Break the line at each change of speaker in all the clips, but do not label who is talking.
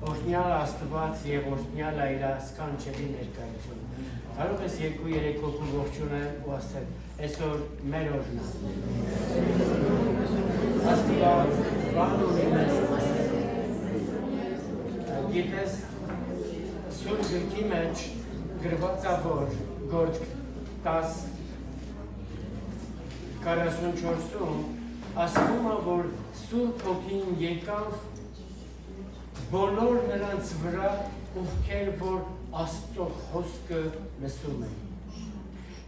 Օրհնյալ Աստված եւ օրհնյալ իր սքանչելի ներկայություն։ Կարող ես 2-3 հոգու ողջունել ու ասել, այսօր մեր օրն է։ Աստված բան ունի մեզ ասել։ Գիտես, Սուրբ գրքի մեջ գրված է, որ Գործք 10:44-ում ասվում է, որ Սուրբ Հոգին եկավ բոլոր նրանց վրա, ովքեր որ Աստծո խոսքը լսում էին։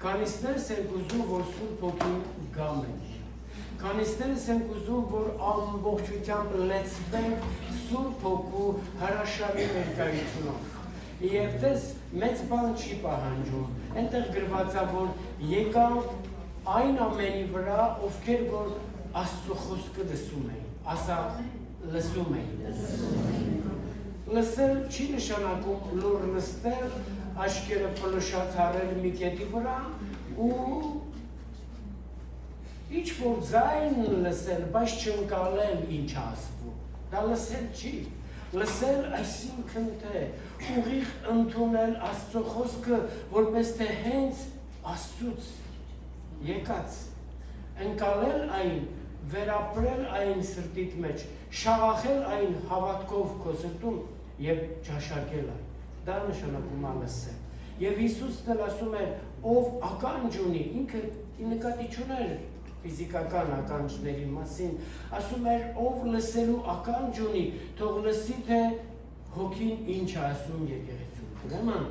Քանիսներս ենք ուզում, որ Սուրբ Հոգին գա մենք։ Քանիսներս ենք ուզում, որ ամբողջությամբ լեցվենք Սուրբ Հոգու հրաշալի ներկայությունով։ Եվ դες մեծ բան չի պահանջում։ Այնտեղ գրված է, որ եկավ այն ամենի վրա, ովքեր որ Աստծո խոսքը լսում էին, ասա լսում էին։ Լսել չի նշանակում լուր նստել, աչքերը փլշած հարել մի կետի վրա ու ինչ-որ ձայն լսել, բայց չընկալել ինչ ասվում։ Դա լսել չի։ Լսել այսինքն թե ուղիղ ընդունել Աստծո խոսքը, որպես թե հենց Աստծուց եկած, ընկալել այն, վերապրել այն սրտիդ մեջ, շաղախել այն հավատքով քո սրտում եւ ճաշակել այն։ Դա նշանակում է լսել։ Եվ Հիսուսն ասում է, ով ականջ ունի, ինքը նկատի չուներ ֆիզիկական ականջների մասին, ասում էր, ով լսելու ականջ ունի, թող լսի, թե Հոգին ինչ է ասում եկեղեցում։ Ուրեմն,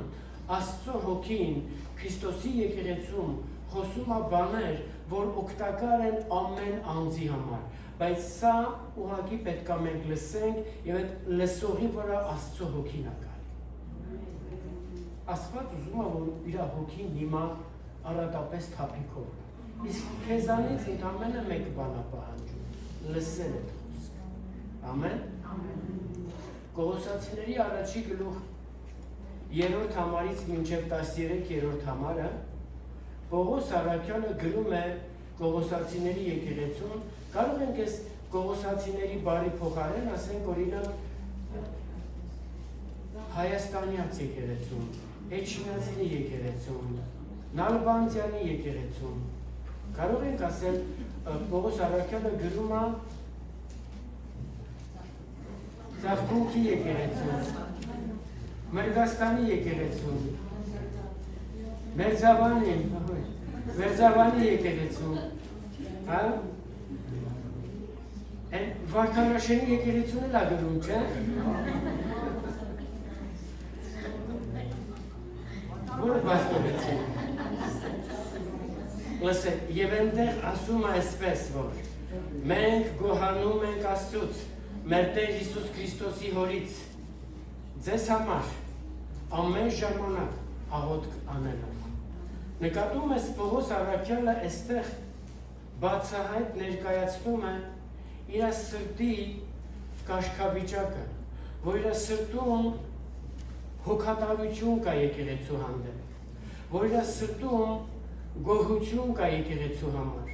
Աստծո Հոգին Քրիստոսի եկեղեցում խոսում է բաներ, որ օգտակար են ամեն անձի համար, բայց սա ուղղակի պետք է մենք լսենք եւ այդ լսողի վրա Աստծո Հոգին է գալի։ Աստված ուզում է, որ իր Հոգին հիմա առատապես թափիկով։ Իսկ քեզանից ընդամենը մեկ բան է պահանջում՝ լսել այդ խոսքը։ Ամեն։ Կողոսացիների առաջի գլուխ 3-րդ համարից մինչև 13-րդ համարը Պողոս առաքյալը գրում է Կողոսացիների եկեղեցուն, կարող ենք այս Կողոսացիների բարի փոխարեն ասենք օրինակ Հայաստանյաց եկեղեցուն, Էջմիածնի եկեղեցուն, Նալբանդյանի եկեղեցուն, կարող ենք ասել Պողոս առաքյալը գրում է Ծաղկունքի եկեղեցուն, Մերգաստանի եկեղեցուն, Մերձավանի եկեղեցուն, Վարդանաշենի եկեղեցուն էլ ագրում, չէ՞։ Որը բաստովեցին։ Լսեք, և այնտեղ ասում է այսպես, որ մենք գոհանում ենք Աստծուց, մեր Տեր Հիսուս Քրիստոսի հորից, ձեզ համար ամեն ժամանակ աղոթք անելով։ Նկատում ես Պողոս առաքյալը այստեղ բացահայտ ներկայացնում է իր սրտի կարգավիճակը, որ իր սրտում հոգատարություն կա եկեղեցու հանդեպ, որ իր սրտում գոհություն կա եկեղեցու համար,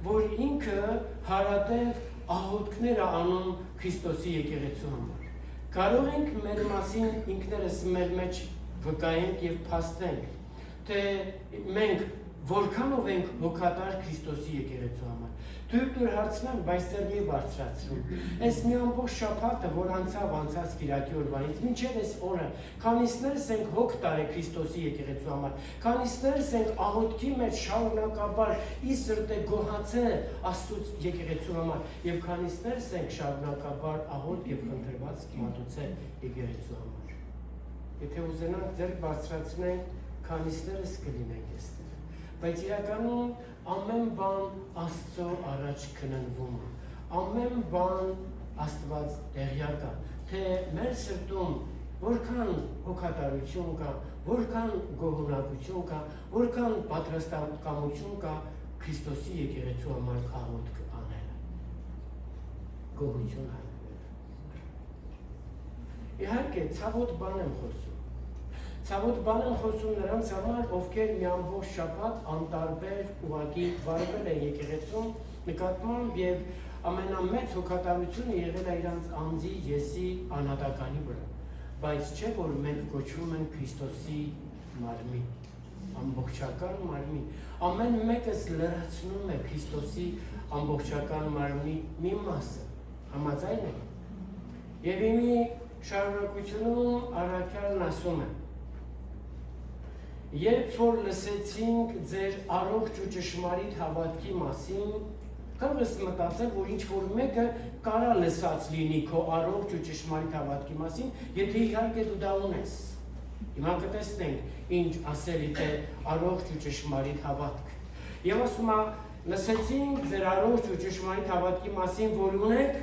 որ ինքը հարատև աղոթքներ է անում Քրիստոսի եկեղեցու համար։ Կարող ենք մեր մասին ինքներս մեր մեջ վկայենք եւ փաստենք, թե մենք որքանով ենք հոգատար Քրիստոսի եկեղեցու համար։ Թույլ տուր հարցնեմ, բայց դեռ մի բարձրացրու։ Այս մի ամբողջ շաբաթը, որ անցած Կիրակի օրվանից, մինչև այս օրը, քանիսներս ենք հոգ տարել Քրիստոսի եկեղեցու համար, քանիսներս ենք աղոթքի մեջ շարունակաբար ի սրտե գոհացել Աստծուց եկեղեցու համար, եւ քանիսներս ենք շարունակաբար աղոթք եւ խնդրված մատուցել եկեղեցու համար։ Եթե ուզենանք ձեռք բարձրացնենք, քանիսներս կլինենք այստեղ։ Բայց իրականում ամեն բան Աստծո առաջ քննվում է, ամեն բան Աստված տեղյակ է, թե մեր սրտում որքան հոգատարություն կա, որքան գոհունակություն կա, որքան պատրաստակամություն կա Քրիստոսի եկեղեցու համար աղոթք անելը, գոհություն հայտնելը։ Իհարկե, ցավոտ բան եմ խոսում։ Ցավոտ բան եմ խոսում նրանց համար, ովքեր մի ամբողջ շաբաթ անտարբեր ուղղակի վարվել են եկեղեցում նկատմամբ եւ ամենամեծ հոգատարությունը եղել է իրանց անձի եսի անհատականի վրա, բայց չէ որ մենք կոչվում ենք Քրիստոսի մարմին, ամբողջական մարմին, ամեն մեկս լրացնում է Քրիստոսի ամբողջական մարմնի մի մասը, համաձայն եք, եւ իմի շարունակությունում առաքյալն ասում է. Երբ որ լսեցինք ձեր առողջ ու ճշմարիտ հավատքի մասին, կարող ես մտածել, որ ինչ-որ մեկը կարա լսած լինի քո առողջ ու ճշմարիտ հավատքի մասին, եթե իհարկե դու դա ունես։ Հիմա կտեսնենք, ինչ ասելիք է առողջ ու ճշմարիտ հավատք։ Եվ ասում է, լսեցինք ձեր առողջ ու ճշմարիտ հավատքի մասին, որ ունեք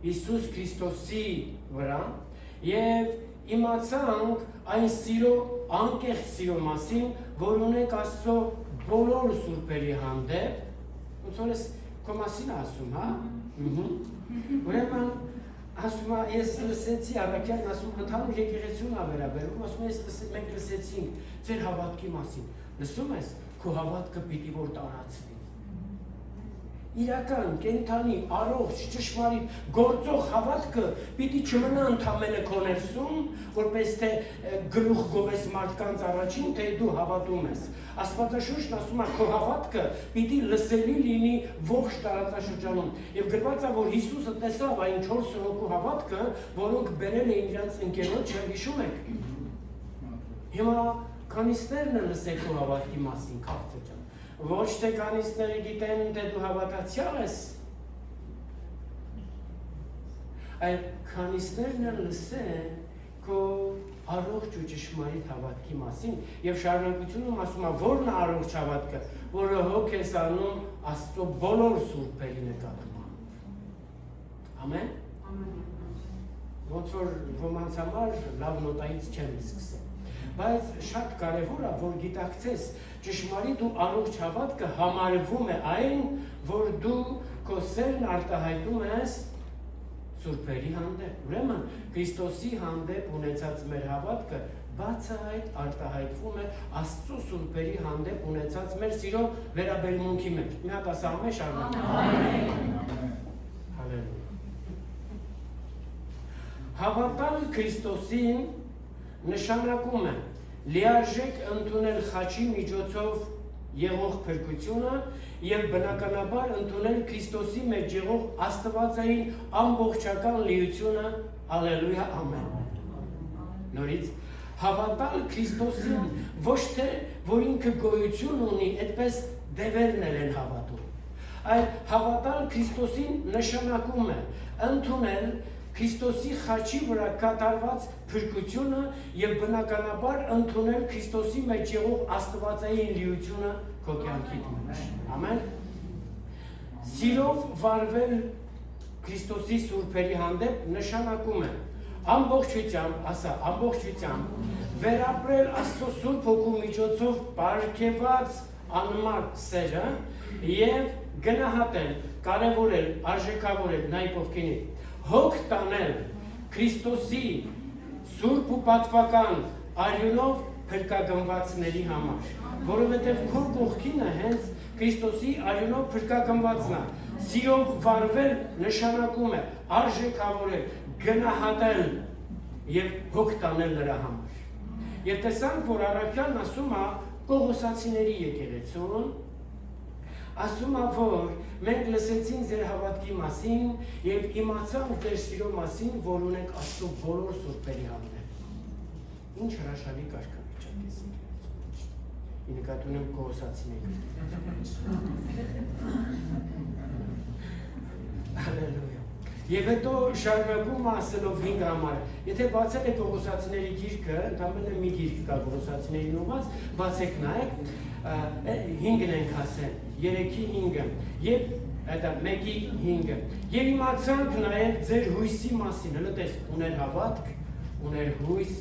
Հիսուս Քրիստոսի վրա, եւ իմացանք այն սիրո, անկեղծ սիրո մասին, որ ունեք Աստծո բոլոր սուրբերի հանդեպ, ոնց որ ես քո մասին ասում, հա? Ուրեմն ասում է, ես լսեցի, առաքյալն ասում, ընդհանուր եկեղեցուն ա վերաբերում, ասում է, մենք լսեցինք ձեր հավատքի մասին, լսում ես, քո հավատքը պիտի որ տարածվի։ Իրական, կենթանի, առողջ, ճշմարիտ, գործող հավատքը պիտի չմնա ընդամենը քո ներսում, որպես թե գլուխ գովես մարդկանց առաջին, թե դու հավատում ես։ Աստվածաշունչն ասում է, քո հավատքը պիտի լսելի լինի ողջ տարածաշրջանում։ Եվ գրված է, որ Հիսուսը տեսավ այն 4 հոգու հավատքը, որոնք բերել էին իրենց ընկերոջը, հիշում եք։ Հիմա քանիսներն են լսել քո հավատքի մասին, քաղցը ջան։ Ոչ թե քանիսները գիտեն, թե դու հավատացյալ ես, այլ քանիսներն են լսել քո առողջ ու ճշմարիտ հավատքի մասին, եւ շարունակությունում ասում է, որն է առողջ հավատքը, որը հոգ ես անում Աստծո բոլոր սուրբերի նկատմամբ։ Ամեն։ Ոնց որ ոմանց համար լավ նոտայից չեմ սկսել։ Բայց շատ կարևոր է, որ գիտակցես, ճշմարիտ ու առողջ հավատքը համարվում է այն, որ դու քո սերն արտահայտում ես սուրբերի հանդեպ։ Ուրեմն Քրիստոսի հանդեպ ունեցած մեր հավատքը բացահայտ արտահայտվում է Աստծո սուրբերի հանդեպ ունեցած մեր սիրո վերաբերմունքի մեջ։ Մի հատ ասամ է շարունակում։ Հալելույա։ Հավատալ Քրիստոսին նշանակում է լիարժեք ընդունել խաչի միջոցով եղող փրկությունը եւ բնականաբար ընդունել Քրիստոսի մեջ եղող աստվածային ամբողջական լիությունը, հալելույա, ամեն։ Նորից հավատալ Քրիստոսին ոչ թե որ ինքը գոյություն ունի, այդպես դևերն են հավատում, այլ հավատալ Քրիստոսին նշանակում է ընդունել Քրիստոսի խաչի վրա կատարված փրկությունը եւ բնականաբար ընդունել Քրիստոսի մեջ եղող աստվածային լիությունը քո կյանքի մեջ։ Ամեն։ Սիրով վարվել Քրիստոսի սուրբերի հանդեպ նշանակում է ամբողջությամբ, ասա, ամբողջությամբ վերապրել Աստծո Սուրբ Հոգու միջոցով պարգևած անմար սերը եւ գնահատել, կարևորել, արժեքավորել նայ կողքինի հոգ տանել Քրիստոսի սուրբ ու պատվական արյունով փրկագնվածների համար, որովհետև քո կողքինը հենց Քրիստոսի արյունով փրկագնվածն է, սիրով վարվել նշանակում է արժեքավորել, գնահատել եւ հոգ տանել նրա համար։ Եվ տեսանք, որ առաքյալն ասում է Կողոսացիների եկեղեցուն, ասում է, որ մենք լսեցինք ձեր հավատքի մասին եւ իմացանք ձեր սիրո մասին, որ ունեք Աստծո բոլոր սուրբերի հանդեպ։ Ինչ հրաշալի կարգավիճակ է եկեղեցու։ Ի նկատի ունեմ Կողոսացիների եկեղեցու։ Հալելույա։ Եվ հետո շարունակում ասելով 5 համար, եթե բացել եք Կողոսացիների գիրքը, ընդամենը մի գիրք կա Կողոսացիներին ուղղված, բացեք նայեք, 5-ն ենք ասել, 3-ի 5-ը, եւ դա 1-ի 5-ը։ Եվ իմացանք նաեւ ձեր հույսի մասին, հələ տես, ուներ հավատք, ուներ հույս,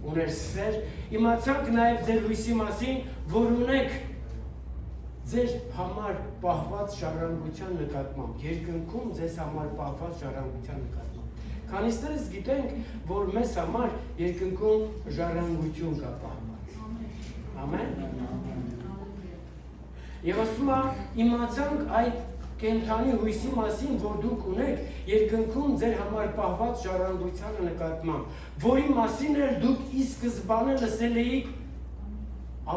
ուներ սեր, իմացանք նաեւ ձեր հույսի մասին, որ ունեք ձեր համար պահված ժառանգության նկատմամբ, երկնքում ձեզ համար պահված ժառանգության նկատմամբ։ Քանիսներս գիտենք, որ մեզ համար երկնքում ժառանգություն կա պահված։ Ամեն։ Եվ ասում է, իմացանք այդ կենթանի հույսի մասին, որ դուք ունեք երկնքում ձեր համար պահված ժառանգությանը նկատմամբ, որի մասին էլ դուք ի սկզբանե լսել էիք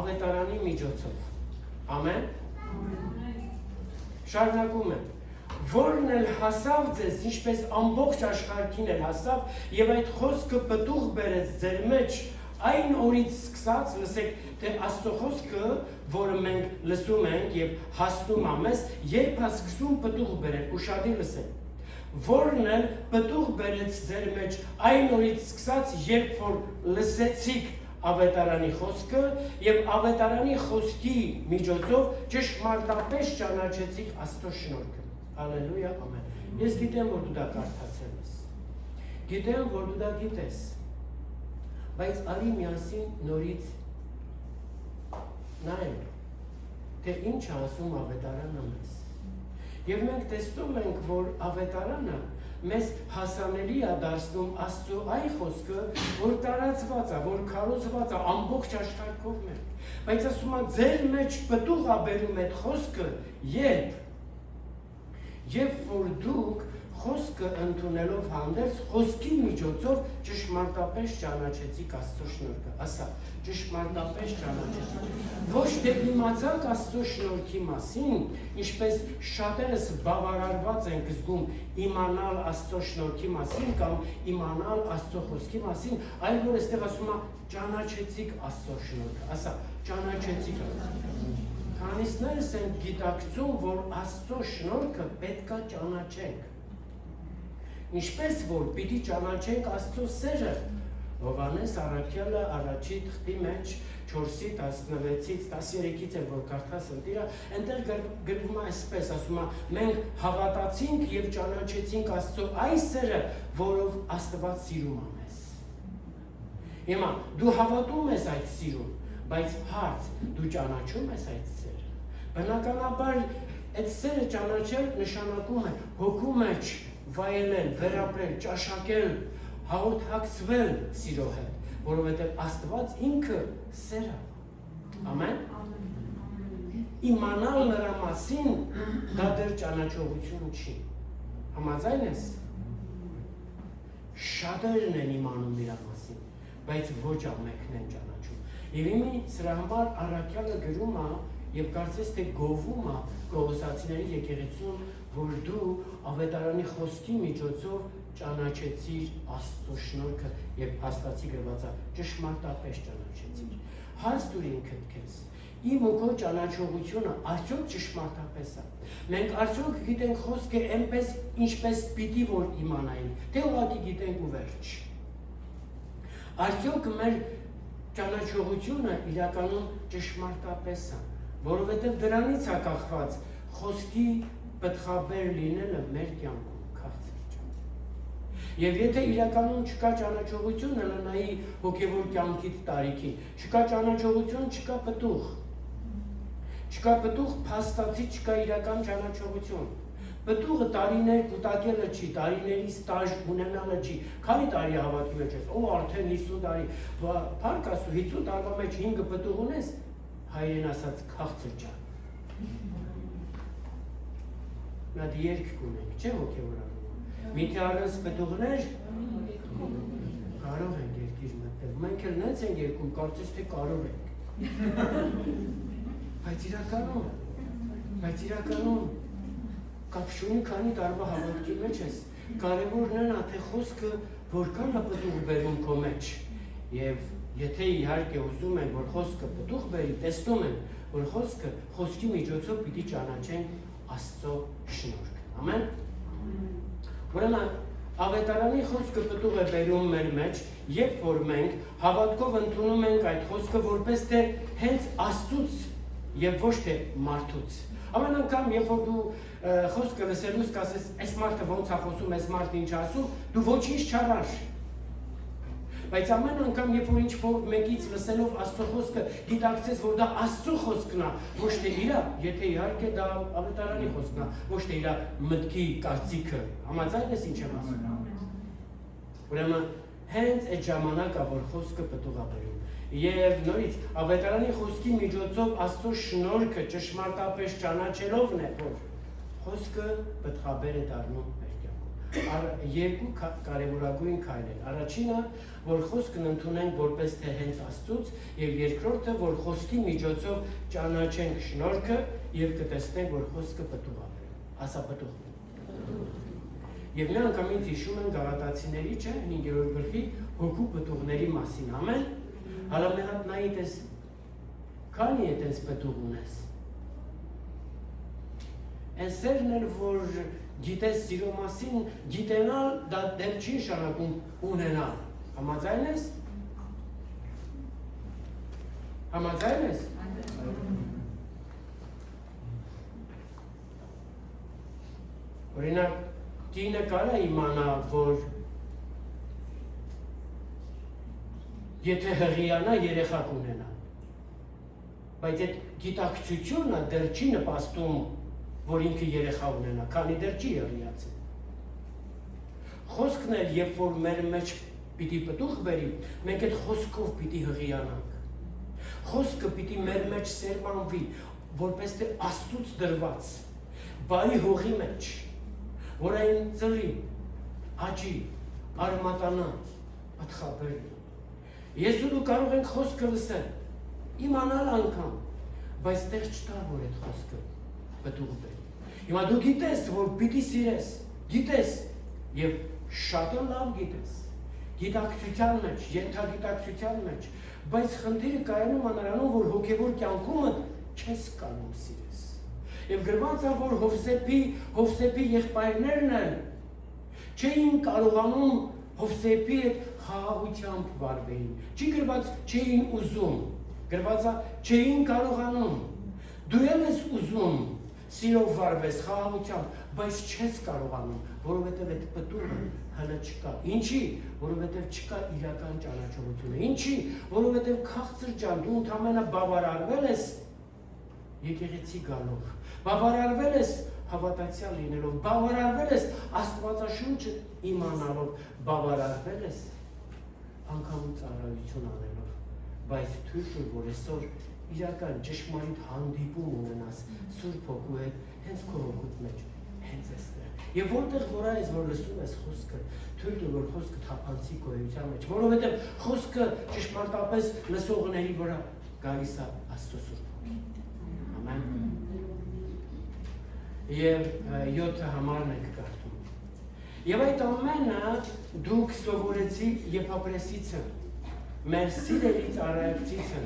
ավետարանի միջոցով։ Ամեն։ Շարունակում եմ, որն էլ հասավ ձեզ, ինչպես ամբողջ աշխարհին էլ հասավ, եւ այդ խոսքը պտուղ բերեց ձեր մեջ, այն օրից սկսած, լսեք, թե Աստծո խոսքը, որը մենք լսում ենք եւ հասնում է մեզ, երբ է սկսում պտուղ բերել, ուշադիր լսեք, որն էլ պտուղ բերեց ձեր մեջ, այն օրից սկսած, երբ որ լսեցիք ավետարանի խոսքը եւ ավետարանի խոսքի միջոցով ճշմարտապես ճանաչեցիք Աստծո շնորհքը։ Հալելույա, ամեն։ Ես գիտեմ, որ դու դա կարդացել ես։ Գիտեմ, որ դու դա գիտես։ Բայց արի միասին նորից նայենք, թե ինչ է ասում ավետարանը մեզ։ Եվ մենք տեսնում ենք, որ ավետարանը մեզ հասանելի է դարձնում Աստծո այն խոսքը, որ տարածված է, որ քարոզված է ամբողջ աշխարհով մեկ։ Բայց ասում է, ձեր մեջ պտուղ է բերում այդ խոսքը, երբ որ դուք խոսքը ընդունելով հանդերձ, խոսքի միջոցով ճշմարտապես ճանաչեցիք Աստծո շնորհքը։ Ասա, ճշմարտապես ճանաչեցիք։ Ոչ թե իմացաք Աստծո շնորհքի մասին, ինչպես շատերս բավարարված ենք զգում իմանալ Աստծո շնորհքի մասին կամ իմանալ Աստծո խոսքի մասին, այլ որ այստեղ ասում է ճանաչեցիք Աստծո շնորհքը։ Ասա, ճանաչեցիք Աստծո։ Քանիսներս ենք գիտակցում, որ Աստծո շնորհքը պետք է ճանաչենք։ Ինչպես որ պիտի ճանաչենք Աստծո սերը, Հովհաննես առաքյալը առաջի թղթի մեջ 4:16-ից 13-ից է որ կարդաս ընտիրա, այնտեղ գրվում է այսպես, ասում է, մենք հավատացինք եւ ճանաչեցինք Աստծո այն սերը, որով Աստված սիրում է մեզ։ Հիմա դու հավատում ես այդ սիրուն, բայց հարց, դու ճանաչում ես այդ սերը։ Բնականաբար այդ սերը ճանաչել նշանակում է հոգու մեջ վայելել, վերապրել, ճաշակել, հաղորդակցվել սիրո հետ, որովհետև Աստված ինքը սեր է։ Ամեն։ Իմանալ նրա մասին դա դեռ ճանաչողություն չի։ Համաձայն ես։ Շատերն են իմանում նրա մասին, բայց ոչ ամենքն են ճանաչում։ Եվ իմի սրա համար առաքյալը գրում է եւ կարծես թե գովում է Կողոսացիների եկեղեցուն, որ դու ավետարանի խոսքի միջոցով ճանաչեցիր Աստծո շնորհքը եւ փաստացի գրված է ճշմարտապես ճանաչեցիր։ Հարց տուր ինքդ քեզ, իմ ու քո ճանաչողությունը արդյոք ճշմարտապես է։ Մենք արդյոք գիտենք խոսքը այնպես, ինչպես պիտի որ իմանայինք, թե ուղղակի գիտենք ու վերջ։ Արդյոք մեր ճանաչողությունը իրականում ճշմարտապես է, որովհետև դրանից է կախված խոսքի պտղաբեր լինելը մեր կյանքում քաղցր չէ։ Եվ եթե իրականում չկա ճանաչողություն, նայի հոգևոր կյանքիդ տարիքին, չկա ճանաչողություն, չկա պտուղ։ Չկա պտուղ, փաստացի չկա իրական ճանաչողություն։ Պտուղը տարիներ կուտակելը չի, տարիների ստաժ ունենալը չի։ Քանի տարի հավատքի մեջ ես, ով արդեն 50 տարի, փառք Աստծո, 50 տարվա մեջ 5 պտուղ ունես, հայերեն ասած քաղցր ջան։ Նա երգ կունենք, չէ՞ հոգևորանում։ Միթե առանց պտուղներ կարող ենք երկիր մտնել։ Մենք էլ նենց ենք երկում, կարծես թե կարող ենք։ Բայց իրականում կապ չունի քանի տարվա հավատքի մեջ ես։ Կարևորն է նա թե խոսքը որքան է պտուղ բերում քո մեջ։ Եվ եթե իհարկե ուզում են, որ խոսքը պտուղ բերի, տեսնում են, որ խոսքի միջոցով պիտի ճանաչենք Աստծո շնորհքը։ Ամեն։ Ուրեմն ավետարանի խոսքը պտուղ է բերում մեր մեջ, երբ որ մենք հավատքով ընդունում ենք այդ խոսքը որպես թե հենց Աստծուց եւ ոչ թե մարդուց։ Ամեն անգամ, երբ որ դու խոսքը լսելուց կասես, այս մարդը ոնց է խոսում, այս մարդը ինչ ասում, դու ոչինչ չարար։ Բայց ամեն անգամ, երբ որ ինչ-որ մեկից լսելով Աստծո խոսքը գիտակցես, որ դա Աստծո խոսքն է, ոչ թե իր, եթե իհարկե դա ավետարանի խոսքն է, ոչ թե իր մտքի կարծիքը։ Համաձայն ես ինչ եմ ասում։ Ուրեմն հենց այդ ժամանակը, որ խոսքը պտուղ է բերում։ Եվ նորից ավետարանի խոսքի միջոցով Աստծո շնորհքը ճշմարտապես ճանաչելովն է, որ խոսքը պտղաբեր է դառնում մեր կյանքում։ Երկու կարևորագույն քայլեր։ Առաջինը, որ խոսքն ընդունենք որպես թե հենց Աստծուց, եւ երկրորդը, որ խոսքի միջոցով ճանաչենք շնորհքը եւ կտեսնենք, որ խոսքը պտուղ է։ Ասա պտուղ։ Եվ մի անգամ ինձ հիշում են Գաղատացիների, չէ, 5-րդ գլխի հոգու պտուղների մասին։ Ամեն։ Հալա մի հատ նայ դες քանի է դες պտուղ ունես։ Այսերն էլ որ գիտես սիրո մասին, գիտենալ դա դեռ չի նշանակում ունենալ։ Համաձայն ես։ Օրինակ, կինը կարա իմանա, որ եթե հղիանա, երեխա կունենա։ Բայց այդ գիտակցությունը դեռ չի նպաստում, որ ինքը երեխա ունենա, քանի դեռ չի հղիացել։ Խոսքն էլ, երբ որ մեր մեջ պիտի պտուղ բերի, մենք այդ խոսքով պիտի հղիանանք։ Խոսքը պիտի մեր մեջ սերմանվի, որպես թե Աստծուց դրված, բարի հողի մեջ, որ այն ծլի, աճի, արմատանա, պտղաբերնի։ Ես ու դու կարող ենք խոսքը լսել, իմանալ անգամ, բայց տեղ չտա, որ այդ խոսքը պտուղ բերի։ Հիմա դու գիտես, որ պիտի սիրես, գիտես, եւ շատը լավ գիտես, գիտակցության մեջ, ենթագիտակցության մեջ, բայց խնդիրը կայանում է նրանում, որ հոգևոր կյանքումդ չես կարող սիրես։ Եվ գրված է, որ Հովսեփի եղբայրներն են չէին կարողանում Հովսեփի հետ խաղաղությամբ վարվեին։ Չի գրված չէին ուզում, գրված է չէին կարողանում։ Դու ես ուզում սիրով վարվես խաղաղությամբ, բայց չես կարողանում, որովհետև այդ պտուղը հələ չկա։ Ինչի՞, որովհետև չկա իրական ճանաչողությունը։ Ինչի՞, որովհետև քաղցր ջան, դու ընդհանրապես բավարարվել ես եկեղեցի գալով, բավարարվել ես հավատացյալ լինելով, բավարարվել ես Աստվածաշունչը իմանալով, բավարարվել ես անգամ ծառայություն անելով, բայց թույլ տուր, որ այսօր իրական ճշմարիտ հանդիպում ունենաս Սուրբ Հոգու հետ, հենց քո հոգուց մեջ, հենց այստեղ։ Եվ որտեղ որ այս որ լսում ես խոսքը, թույլ տուր, որ խոսքը թափանցի քո էության մեջ, որովհետև խոսքը ճշմարտապես լսողների վրա գալիս է Աստծո Սուրբ Հոգին։ Ամեն։ Եվ 7 համարն եք կարդում։ Եվ այդ ամենը դուք սովորեցիք Եփափրեսիցը, մեր սիրելի ծառայողցիցը,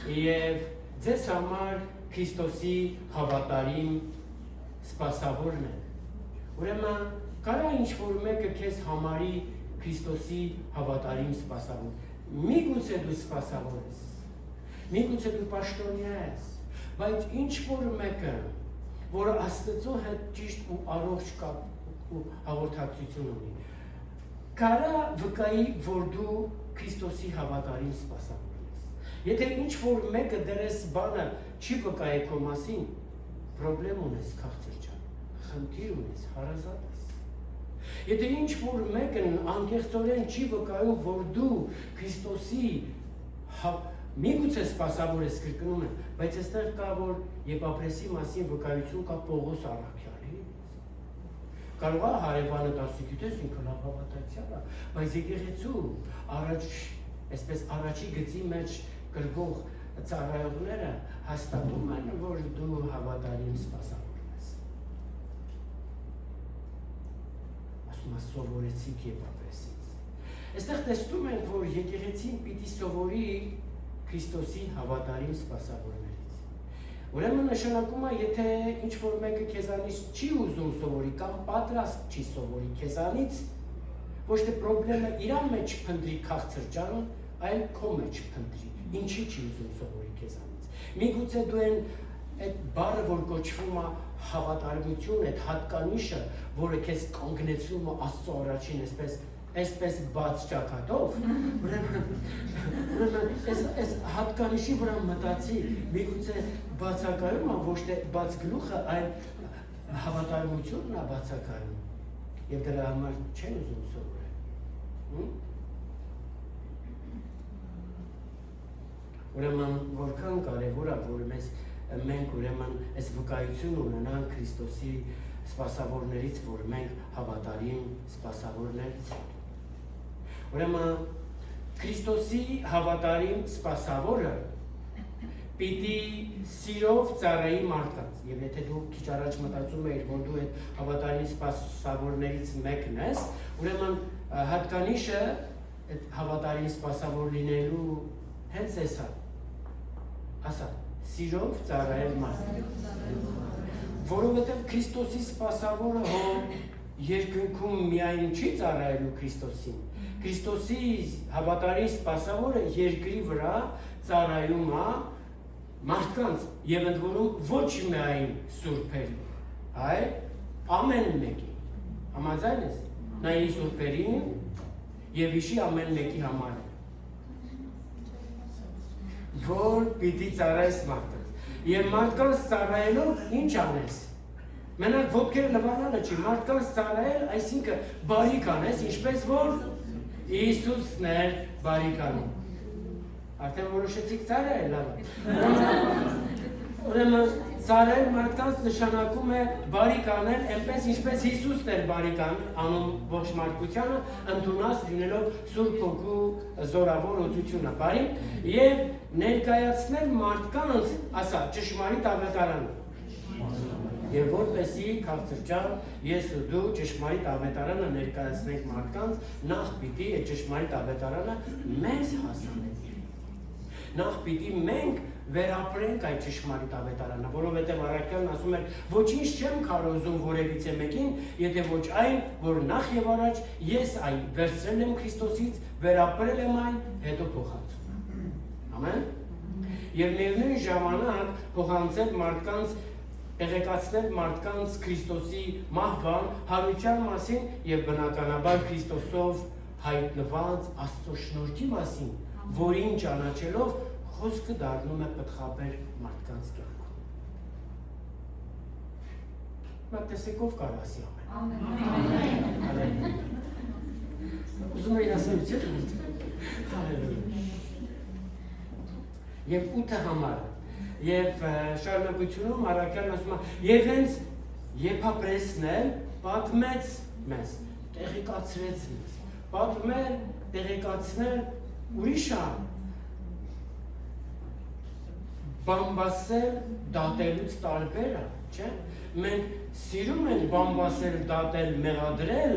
եւ ձեզ համար Քրիստոսի հավատարիմ սպասավորն է։ Ուրեմն կարա ինչ-որ մեկը քեզ համարի Քրիստոսի հավատարիմ սպասավոր։ Միգուցե դու սպասավոր ես, միգուցե դու պաշտոնյա ես, բայց ինչ-որ մեկը, որը Աստծո հետ ճիշտ ու առողջ կապ ու հաղորդակցություն ունի, կարա վկայի, որ դու Քրիստոսի հավատարիմ սպասավոր։ Եթե ինչ-որ մեկը դերես բանը չի վկայի քո մասին, պրոբլեմ ունես քաղցր ջան, խնդիր ունես, հարազատ ես։ Եթե ինչ-որ մեկն անկեղծորեն չի վկայում, որ դու Քրիստոսի միգուցե սպասավոր ես կրկնում եմ, բայց այստեղ կա, որ Եփափրեսի մասին վկայություն կա Պողոս առաքյալի։ Կարող է հարևանը դասի գիտես ինքը լավ հավատացյալ է, բայց եկեղեցու այսպես առաջի գծի մեջ գրվող ծառայողները հաստատում են, որ դու հավատարիմ սպասավոր ես։ Ասում է սովորեցիք Եփափրեսից։ Այստեղ տեսնում ենք, որ եկեղեցին պիտի սովորի Քրիստոսի հավատարիմ սպասավորներից։ Ուրեմն նշանակում է, եթե ինչ-որ մեկը քեզանից չի ուզում սովորի կամ պատրաստ չի սովորի քեզանից, ոչ թե պրոբլեմը իր մեջ փնտրի քաղցր ջան, այլ քո մեջ փնտրի։ Ինչի չի ուզում սովորի քեզանից։ Միգուցե դու այդ բառը, որ կոչվում է հավատարմություն, այդ հատկանիշը, որը քեզ կանգնեցնում է Աստծո առաջին այսպես բաց ճակատով, ուրեմն այս հատկանիշի վրա մտածի, միգուցե բացակայում է ոչ թե բաց գլուխը, այլ հավատարմությունն է բացակայում, եւ դրա համար չեն ուզում սովորել։ Ուրեմն որքան կարևոր է, որ մեզ մենք ուրեմն այս վկայություն ունենանք Քրիստոսի սպասավորներից, որ մենք հավատարիմ սպասավորներից ենք։ Ուրեմն Քրիստոսի հավատարիմ սպասավորը պիտի սիրով ծառայի մարդկանց, եւ եթե դու քիչ առաջ մտածում ես, որ դու այդ հավատարիմ սպասավորներից մեկն ես, ուրեմն հատկանիշը այդ հավատարիմ սպասավոր լինելու հենց էսա։ Ասա, սիրով ծառայել մարդկանց։ Որովհետև Քրիստոսի սպասավորը հո երկնքում միայն չի ծառայելու Քրիստոսին։ Քրիստոսի հավատարիմ սպասավորը երկրի վրա ծառայում է մարդկանց եւ ընդ որում ոչ միայն սուրբերին, այլ ամեն մեկին։ Համաձայն ես։ Նա իր սուրբերին եւ իշի ամեն մեկի համար է։ Որ պիտի ծառայես մարդկանց։ Եվ մարդկանց ծառայելով ինչ անես։ Մենակ ոտքերը լվանալը չի, մարդկանց ծառայել, այսինքն բարիք անես, ինչպես որ Հիսուսն էր բարիք անում։ Արդեն որոշեցիք ծառայել, լավ։ Ուրեմն ծառայել մարդկանց նշանակում է բարիք անել, այնպես ինչպես Հիսուսն էր բարիք անում ողջ մարդկությանը, ընդունած լինելով Սուրբ Հոգու զորավոր օծությունը, բարի, եւ ներկայացնել մարդկանց, ասա, ճշմարիտ ավետարանը։ Եվ որպեսի քաղցրճար ես ու դու ճշմարիտ ավետարանը ներկայացնենք մարդկանց, նախ պիտի այդ ճշմարիտ ավետարանը մեզ հասանենք։ Նախ պիտի մենք վերապրենք այդ ճշմարիտ ավետարանը, որովհետև առաքյալն ասում էր, ոչինչ չեմ քարոզում որևիցե մեկին, եթե ոչ այն, որ նախ եւ առաջ ես այն վերցրել եմ Քրիստոսից, վերապրել եմ այն, հետո փոխանցում։ Ամեն։ Եվ միևնույն ժամանակ փոխանցել մարդկանց, տեղեկացնել մարդկանց Քրիստոսի մահվան, հարության մասին եւ բնականաբար Քրիստոսով հայտնված Աստծո շնորհքի մասին, որին ճանաչելով խոսքը դառնում է պտղաբեր մարդկանց կյանքում։ Նա տեսեկով կար ասի ամեն։ Ամեն։ Ուզում եմ ասել, չէ՞։ Եվ ութը համար, եւ շարունակությունում առաքյալն ասում է, եւ հենց եփապրեսն էլ պատմեց մեզ, տեղեկացրեց մեզ, պատմել, տեղեկացնել ուրիշ է, բամբասել դատելուց տարբեր է, չէ՞։ Մենք սիրում ենք բամբասել, դատել, մեղադրել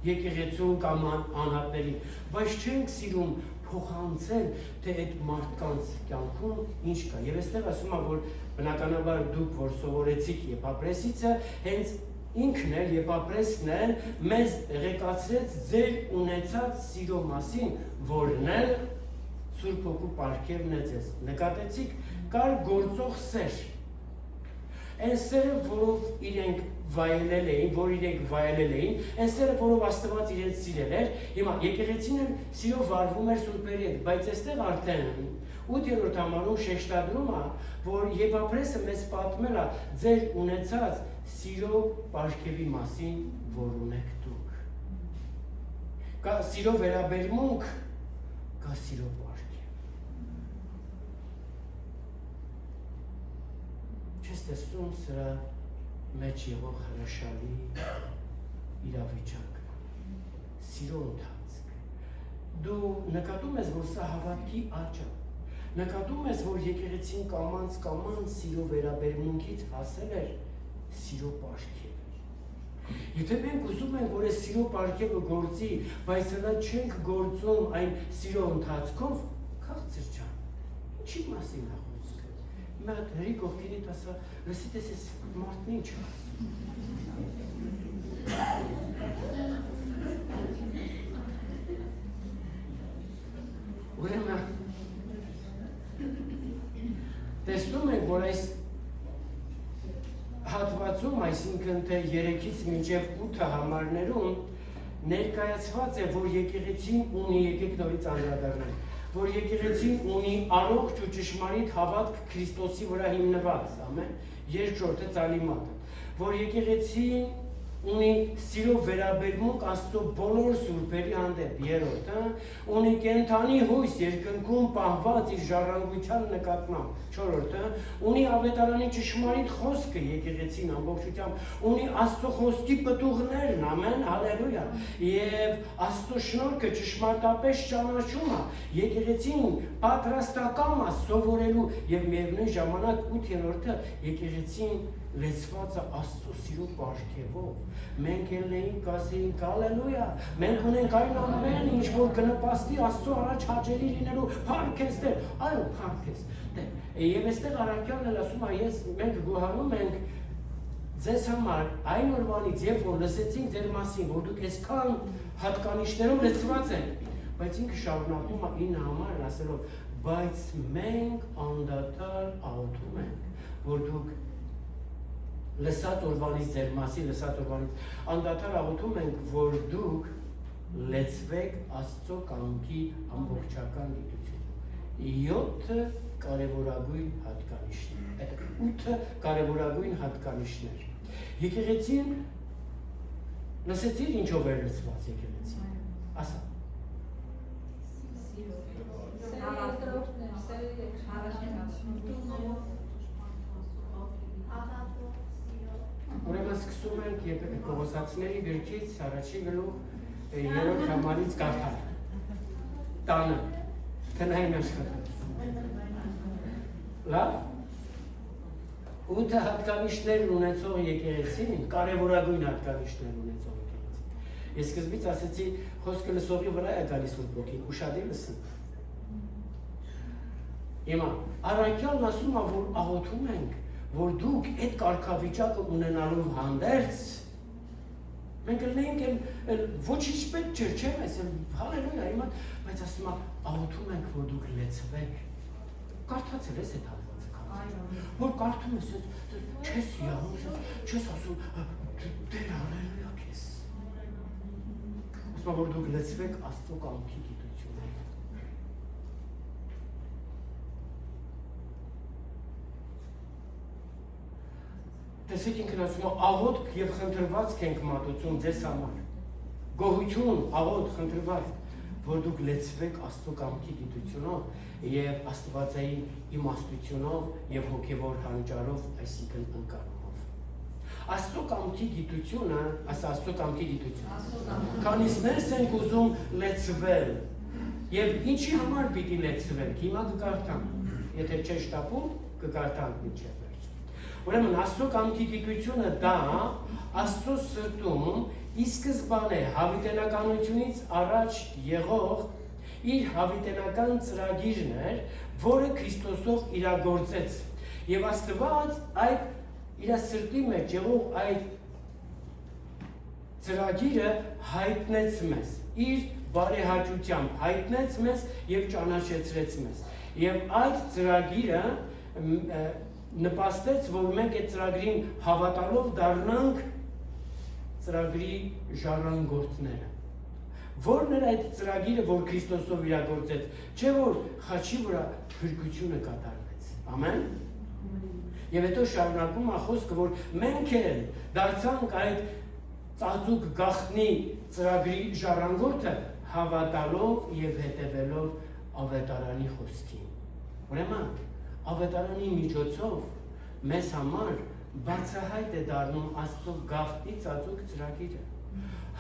եկեղեցու կամ անհատներին, բայց չենք սիրում փոխանցել, թե այդ մարդկանց կյանքում ինչ կա։ Եվ այստեղ ասում է, որ բնականաբար դուք, որ սովորեցիք Եփապրեսիցը, հենց ինքն էլ Եփապրեսն էլ մեզ ղեկացրեց ձեր ունեցած սիրո մասին, որն էլ Սուրբ Հոգու պարգևն է ձեզ։ Նկատեցիք, կար գործող սեր։ Այն սերը, որով իրենք վայելել էին, այն սերը, որով Աստված իրենց սիրել էր, հիմա եկեղեցին էլ սիրով վարվում էր սուրբերի հետ, բայց այստեղ արդեն 8-րդ համարում շեշտադրում է, որ Եփապրեսը մեզ պատմել է ձեր ունեցած սիրո պարգևի մասին, որ ունեք դուք։ Կա սիրո վերաբերմունք, կա սիրո պարգև։ Չես տեսնում սրա մեջ եղող հրաշալի իրավիճակը, սիրո ընթացք։ Դու նկատում ես, որ սա հավատքի աճ է, նկատում ես, որ եկեղեցին կամանց սիրո վերաբերմունքից հասել էր սիրո պարգև։ Եթե մենք ուզում ենք, որ այս սիրո պարգևը գործի, բայց հլա չենք գործում այն սիրո ընթացքով, քաղցր ջան, ինչի մասին է խոսքը։ Մի հատ հրի կողքինիդ ասա, լսի տես ես մարդն ինչ ասում։ Ուրեմն տեսնում ենք, որ այս հատվածում, այսինքն թե 3-ից մինչև 8 համարներում ներկայացված է, որ եկեղեցին ունի, եկեք նորից անդրադառնանք, որ եկեղեցին ունի առողջ ու ճշմարիտ հավատք Քրիստոսի վրա հիմնված, ամեն, երկրորդը ծալիմատը, որ եկեղեցին ունի սիրով վերաբերմունք Աստծո բոլոր սուրբերի հանդեպ, երրորդը, ունի կենդանի հույս երկնքում պահված իր ժառանգության նկատմամբ, չորրորդը, ունի ավետարանի ճշմարիտ խոսքը եկեղեցին ամբողջությամբ, ունի Աստծո խոսքի պտուղներն, ամեն, հալելույա, եւ Աստծո շնորհքը ճշմարտապես ճանաչում է, եկեղեցին պատրաստական է սովորելու եւ միևնույն ժամանակ 8-րդը եկեղեցին լեցված է Աստծո սիրո պարգևով։ Մենք ելնեինք ասեինք հալելույա, մենք ունենք այն ամեն ինչ, որ կնպաստի Աստծո առաջ հաճելի լինելու, փառք ես Տեր, այո, փառք ես Տեր։ Եվ այստեղ Առաքյալն էլ ասում է, մենք գոհանում ենք ձեզ համար այն օրվանից, երբ որ լսեցինք ձեր մասին, որ դուք այսքան հատկանիշներով լեցված եք, բայց ինքը շարունակում է ինը համար ասելով, բայց մենք անդադար աղոթում ենք, որ դուք լսած օրվանից ձեր մասին, լսած օրվանից անդադար աղոթում ենք, որ դուք լեցվեք Աստծո կամքի ամբողջական գիտություն։ 7 կարևորագույն հատկանիշներ, այդ 8 կարևորագույն հատկանիշներ։ Եկեղեցին լսեցիր ինչով էր լցված եկեղեցին։ Ասա։ Ուրեմն սկսում ենք Կողոսացիների գրքից առաջի գլուխ 3-րդ համարից կարդալ։ Տանը, տնային աշխատանք։ Լավ։ 8 հատկանիշներ ունեցող եկեղեցին, կարևորագույն հատկանիշներ ունեցող եկեղեցին։ Ես սկզբից ասեցի, խոսքը լսողի վրա է գալիս Սուրբ Ոգին, ուշադիր լսին։ Հիմա Առաքյալն ասում է, որ աղոթում ենք, որ դուք այդ կարգավիճակը ունենալով հանդերձ, մենք լնենք ոչինչ պետք չէ, չեմ ես, հալելույա, հիմա, բայց ասում է, աղոթում ենք, որ դուք լեցվեք, կարդացել ես այդ հատվածը կարդացել, որ կարդում ես, չես յաղում, չես ասում, դեր հալելույա կես, ասում է, որ դուք լեցվեք Աստծո կամքի գիտությունով։ Տեսեք ինքն ասում է, աղոթք և խնդրվածք ենք մատուցում ձեզ համար, գոհություն, աղոթք, խնդրվածք, որ դուք լեցվեք Աստծո կամքի գիտությունով և աստվածային իմաստությունով և հոգևոր հանճարով, այսինքն ընկալումով։ Աստծո կամքի գիտությունը, Աստծո կամքի գիտություն, քանիսներս ենք ուզում լեցվել և ինչի համար պիտի լեցվենք, հիմա կկարդանք, եթե չէ շտապում, կկարդանք մինչև վերջ։ Ուրեմն Աստծո կամքի գիտությունը դա Աստծո սրտում ի սկզբանե հավիտենականությունից առաջ եղող իր հավիտենական ծրագիրն էր, որը Քրիստոսով իրագործեց։ Եվ Աստված այդ իր սրտի մեջ եղող այդ ծրագիրը հայտնեց մեզ, իր բարեհաճությամբ հայտնեց մեզ և ճանաչեցրեց մեզ։ Եվ այդ ծրագիրը նպաստեց, որ մենք այդ ծրագրին հավատալով դառնանք ծրագրի ժառանգորդները։ Որն էր այդ ծրագիրը, որ Քրիստոսով իրագործեց, չէ որ խաչի վրա փրկությունը կատարվեց։ Ամեն։ Եվ հետո շարունակում է խոսքը, որ մենք էլ դարձանք այդ ծածուկ գաղտնի ծրագրի ժառանգորդը հավատալով և հետևելով ավետարանի խոսքին։ Ուրեմն ավետարանի միջոցով մեզ համար բացահայտ է դառնում Աստծո գաղտնի ծածուկ ծրագիրը։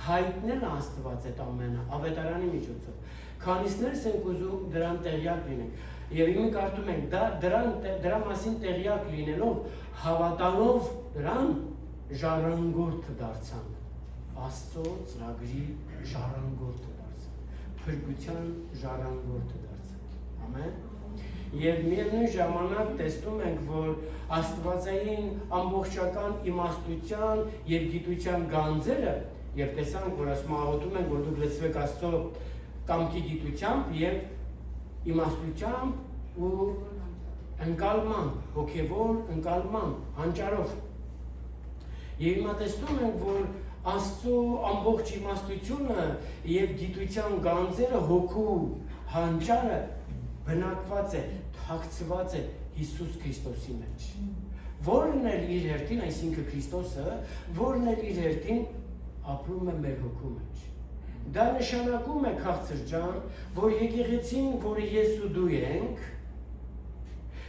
Հայտնել է Աստված այդ ամենը ավետարանի միջոցով։ Քանիսներս ենք ուզում դրան տեղյակ լինենք։ Եվ իմը կարդում ենք, դրա մասին տեղյակ լինելով, հավատալով դրան ժառանգորդը դարձանք։ Աստծո ծրագրի ժառանգորդը դարձանք։ Փրկության ժառանգորդը դարձանք։ Ամեն։ Եվ միևնույն ժամանակ տեսնում ենք, որ աստվածային ամբողջական իմաստության և գիտության գանձերը, և տեսանք, որ ասում աղոթում ենք, որ դուք լցվեք Աստծո կամքի գիտությամբ և իմաստությամբ ու ընկալմամբ, հոգևոր ընկալմամբ, հանճարով։ Եվ հիմա տեսնում ենք, որ Աստծո ամբողջ իմաստությունը և գիտության գանձերը, հոգու հանճարը բնակված է, թաքցված է Հիսուս Քրիստոսի մեջ։ որն էլ իր հերթին, այսինքն Քրիստոսը, որն էլ իր հերթին ապրում է մեր հոգու մեջ։ Դա նշանակում է քաղցր ջան, որ եկեղեցին, որը ես ու դու ենք,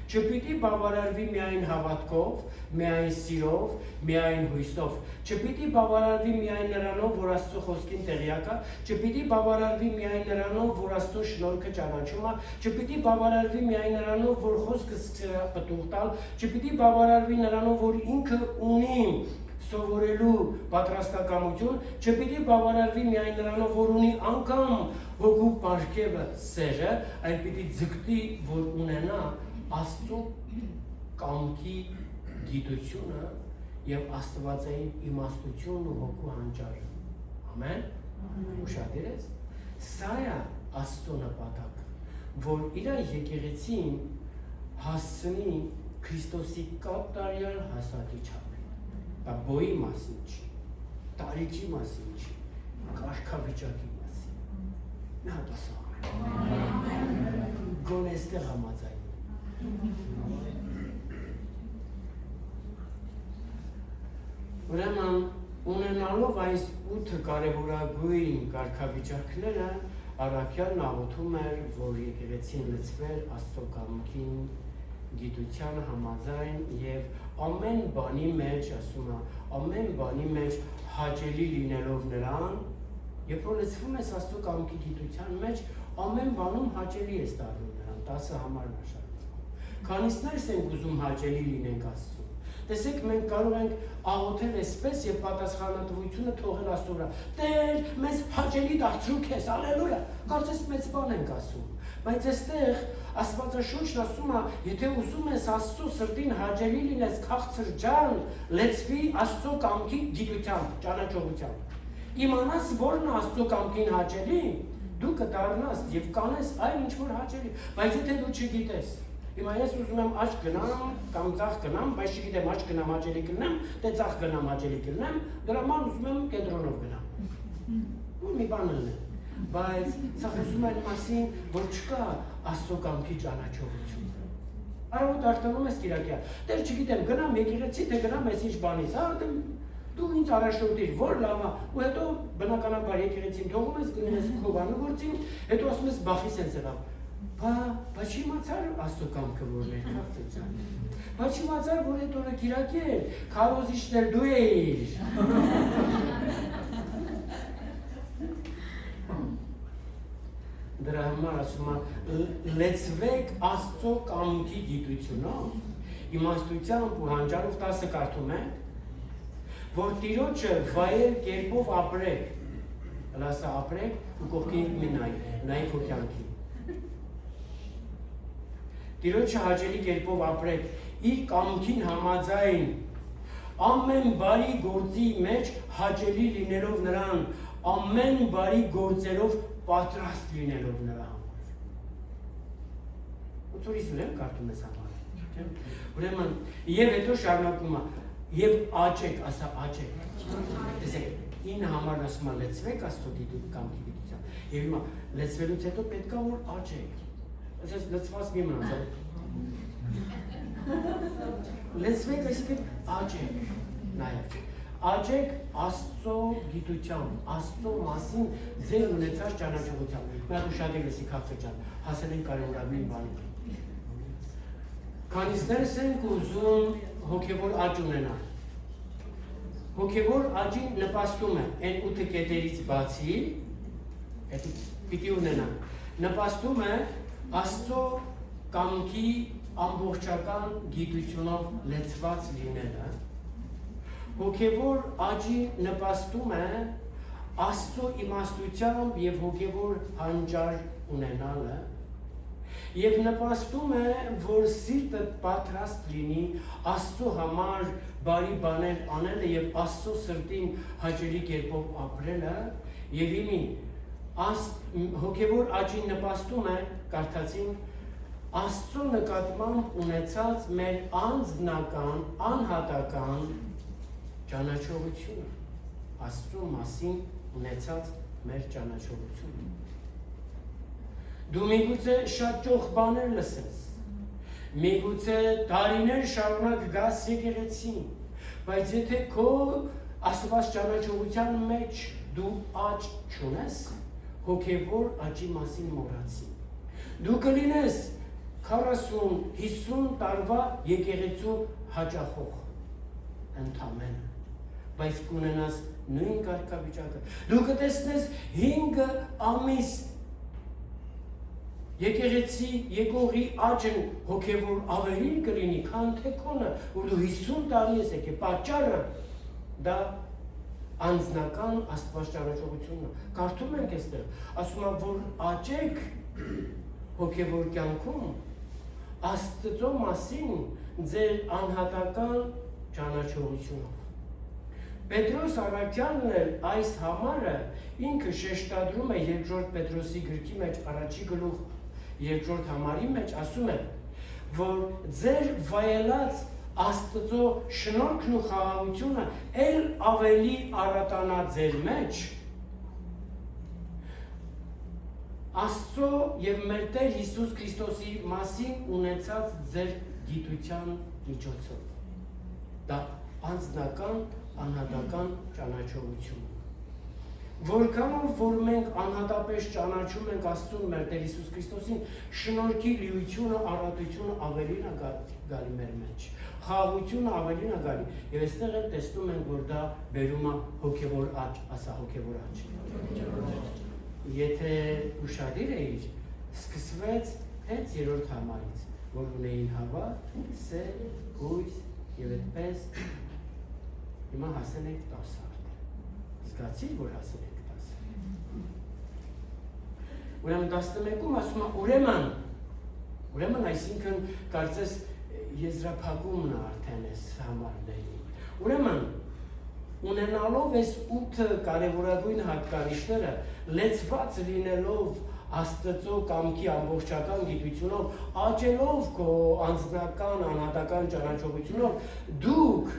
չպիտի բավարարվի միայն հավատքով, միայն սիրով, միայն հույսով, չպիտի բավարարվի միայն նրանով, որ Աստծո խոսքին տեղյակ է, չպիտի բավարարվի միայն նրանով, որ Աստծո շնորհքը ճանաչում է, չպիտի բավարարվի միայն նրանով, որ խոսքը պտուղ տալ, չպիտի բավարարվի նրանով, որ ինքը ունի սովորելու պատրաստակամություն, չպիտի բավարարվի միայն նրանով, որ ունի անգամ հոգու պարգևը սերը, այլ պիտի ձգտի, որ ունենա Աստծո կամքի գիտությունը եւ աստվածային իմաստությունն ու հոգու հանճարը։ Ամեն։ Ուշադրես։ Սա է Աստծո նպատակը, որ իր եկեղեցին հասցնի Քրիստոսի կատարյալ հասակի չափին։ Դա բոյի մասին չի, տարիքի մասին չի, կարգավիճակի մասին։ Նա դասը ամեն։ Գոնե այստեղ համաձայն։ Ուրեմն ունենալով այս 8 կարևորագույն կարգավիճակները, առաքյալն աղոթում էր, որ եկեղեցին լցվեր Աստծո կամքին գիտության համաձայն եւ ամեն բանի մեջ, ասում է, ամեն բանի մեջ հաճելի լինելով նրան, երբ որ լցվում ես Աստծո կամքի գիտության մեջ, ամեն բանում հաճելի ես դառնում նրան, 10 համարն է շարունակում։ Քանիսներս ենք ուզում հաճելի լինենք Աստծուն։ Տեսեք, մենք կարող ենք աղոթել այսպես եւ պատասխանատվությունը թողել Աստծո վրա։ Տեր, մեզ հաճելի դարձրու քեզ, հալելույա։ Կարծես մեծ բան ենք ասում։ Բայց այստեղ Աստվածաշունչն ասում է, եթե ուզում ես Աստծո սրտին հաճելի լինես, քաղցր ջան, լեցվի Աստծո կամքի գիտությամբ, ճանաչողությամբ։ Իմանաս որն է Աստծո կամքին հաճելի, դու կդառնաս եւ կանես այն ինչ որ հաճելի, բայց եթե դու չգիտես, հիմա ես ուզում եմ աճ գնամ կամ ծախ գնամ, բայց չգիտեմ աճ գնամ հաճելի կլինեմ, թե ծախ գնամ հաճելի կլինեմ, դրա համար ուզում եմ կենտրոնով գնամ։ Ու մի բան է։ Բայց սա խոսում է մասին, որ չկա Աստծո կամքի ճանաչողություն։ Արդ արտանում ես Կիրակյա, դեռ չգիտեմ, գնամ եկեղեցի, թե գնամ այս ինչ բանից, դու ինձ առաջնորդիր, որ լավ է, ու հետո բնականաբար եկեղեցին թողում ես, գնում ես քո բանը գործին, հետո ասում ես բախի սենց եղավ։ Բայց իմացար Աստծո կամքը որն էր, քաղցր ջան։ Բայց իմացար, որ այդ օրը Կիրակի էր, քարոզիչն էլ դու էիր։ Դրա համար ասում է, լեցվեք Աստծո կամքի գիտությունով, իմաստությամբ ու հանճարով 10 կարդում ենք, որ Տիրոջը վայել կերպով ապրեք, լասա ապրեք ու կողքին մի նայ քո կյանքի։ Տիրոջը հաճելի կերպով ապրեք, իր կամքին համաձայն, ամեն բարի գործի մեջ հաճելի լինելով նրան, ամեն բարի գործերով պատրաստ լինելով նրա համար։ Ուցորից ուրեմն կարդում ես համար։ Ուրեմն եւ հետո շարունակում է եւ աճեք, ասա աճեք։ Տեսեք, 9 համարն ասում է լեցվեք Աստծո կամքի գիտությամբ։ Եվ հիմա լեցվելուց հետո պետք է որ աճեք։ Այսպես լեցված մի մնաց։ Լեցվեք, այսինքն աճեք։ Նայեք։ Աճեք Աստծո գիտությամբ, Աստծո մասին ձեր ունեցած ճանաչողությամբ։ Մենք ուշադրել ենք քաղցր ջան, հասել ենք կարևորագույն բանին։ Քանիսներս ենք ուզում հոգևոր աճ ունենալ։ Հոգևոր աճին նպաստում է այն 8 կետերից բացի, պիտի ունենանք, նպաստում է Աստծո կամքի ամբողջական գիտությունով լեցված լինելը։ Հոգևոր աճի նպաստում է Աստծո իմաստությամբ եւ հոգևոր հանճար ունենալը եւ նպաստում է, որ սիրտը պատրաստ լինի Աստծո համար բարի բաներ անելը եւ Աստծո սրտին հաճելի կերպով ապրելը եւ իմի հոգևոր աճին նպաստում է, կարդացինք, Աստծո նկատմամբ ունեցած մեր անձնական, անհատական ճանաչողությունը, Աստծո մասին ունեցած մեր ճանաչողությունը։ Դու միգուցե շատ ճոխ բաներ լսես, միգուցե տարիներ շարունակ գաս եկեղեցին, բայց եթե քո Աստված ճանաչողության մեջ դու աճ չունես, հոգևոր աճի մասին մոռացի։ Դու կլինես 40-50 տարվա եկեղեցու հաճախող ընդամենը, բայց կունենաս նույն կարգավիճակը։ Դու կտեսնես 5 ամիս եկեղեցի եկողի աճն հոգևոր ավելին կլինի, քան թե քոնը, որ դու 50 տարի ես եկել, պատճառը դա անձնական Աստված ճանաչողությունն է։ Կարդում ենք այստեղ, ասում է, որ աճեք հոգևոր կյանքում Աստծո մասին ձեր անհատական ճանաչողությունով։ Պետրոս Առաքյալն էլ այս համարը ինքը շեշտադրում է երկրորդ Պետրոսի գրքի մեջ առաջի գլուխ երկրորդ համարի մեջ ասում է, որ ձեր վայելած Աստծո շնորհքն ու խաղաղությունը էլ ավելի արատանա ձեր մեջ Աստծո եւ մեր Տեր Հիսուս Քրիստոսի մասին ունեցած ձեր գիտության միջոցով։ Դա անձնական, անհատական ճանաչողություն։ Որքանով որ մենք անհատապես ճանաչում ենք Աստծուն մեր Տեր Հիսուս Քրիստոսին, շնորհքի լիությունը, առատությունը ավելին է գալի մեր մեջ, խաղաղությունը ավելին է գալի, եւ այստեղ էլ տեսնում ենք, որ դա բերում է հոգևոր աճ, ասա հոգևոր աճ։ Եթե ուշադիր էիր, սկսվեց հենց 3-րդ համարից, որ ունեին հավատ, սեր, հույս եւ այդպես հիմա հասել ենք 10 զգացի, որ հասել ենք 10։ Ուրեմն 11-ում ասում է ուրեմն այսինքն կարծես եզրափակումն է արդեն այս համարների։ Ուրեմն ունենալով այս 8 կարևորագույն հատկանիշները, լեցված լինելով Աստծո կամքի ամբողջական գիտությունով, աճելով քո անձնական, անհատական ճանաչողությունով, դուք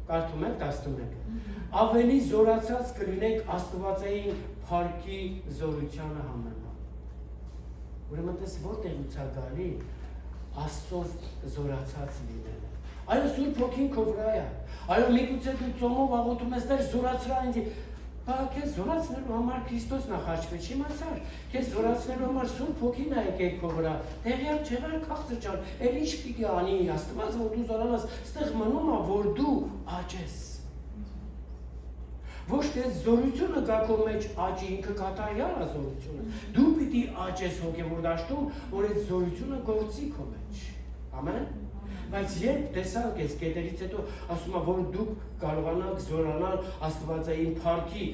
կարդում եք 11, ավելի զորացած կլինեք Աստվածային փառքի զորությանը համեմատ։ Ուրեմն դες որտեղից է գալի Աստծո զորացած լինելը։ Այո, Սուրբ Հոգին քո վրա է։ Այո, միգուցե դու ծոմով աղոթում ես, Տեր զորացրա ինձ։ Բա քեզ զորացնելու համար Քրիստոսն է խաչվել, չիմացար։ Քեզ զորացնելու համար Սուրբ Հոգին է եկել քո վրա։ Տեղյակ չեղար քաղցր ջան, էլ ինչ պիտի անի Աստված, որ դու զորանաս, ստեղ մնում է, որ դու աճես։ Ոչ թե զորությունը գա քո մեջ աճի, ինքը կատարյալ է զորությունը։ Դու պիտի աճես հոգևոր դաշտում, որ այդ զորությունը գործի քո մեջ։ Ամեն։ Բայց երբ տեսանք այս կետերից հետո ասում է, որ դուք կարողանաք զորանալ Աստվածային փառքի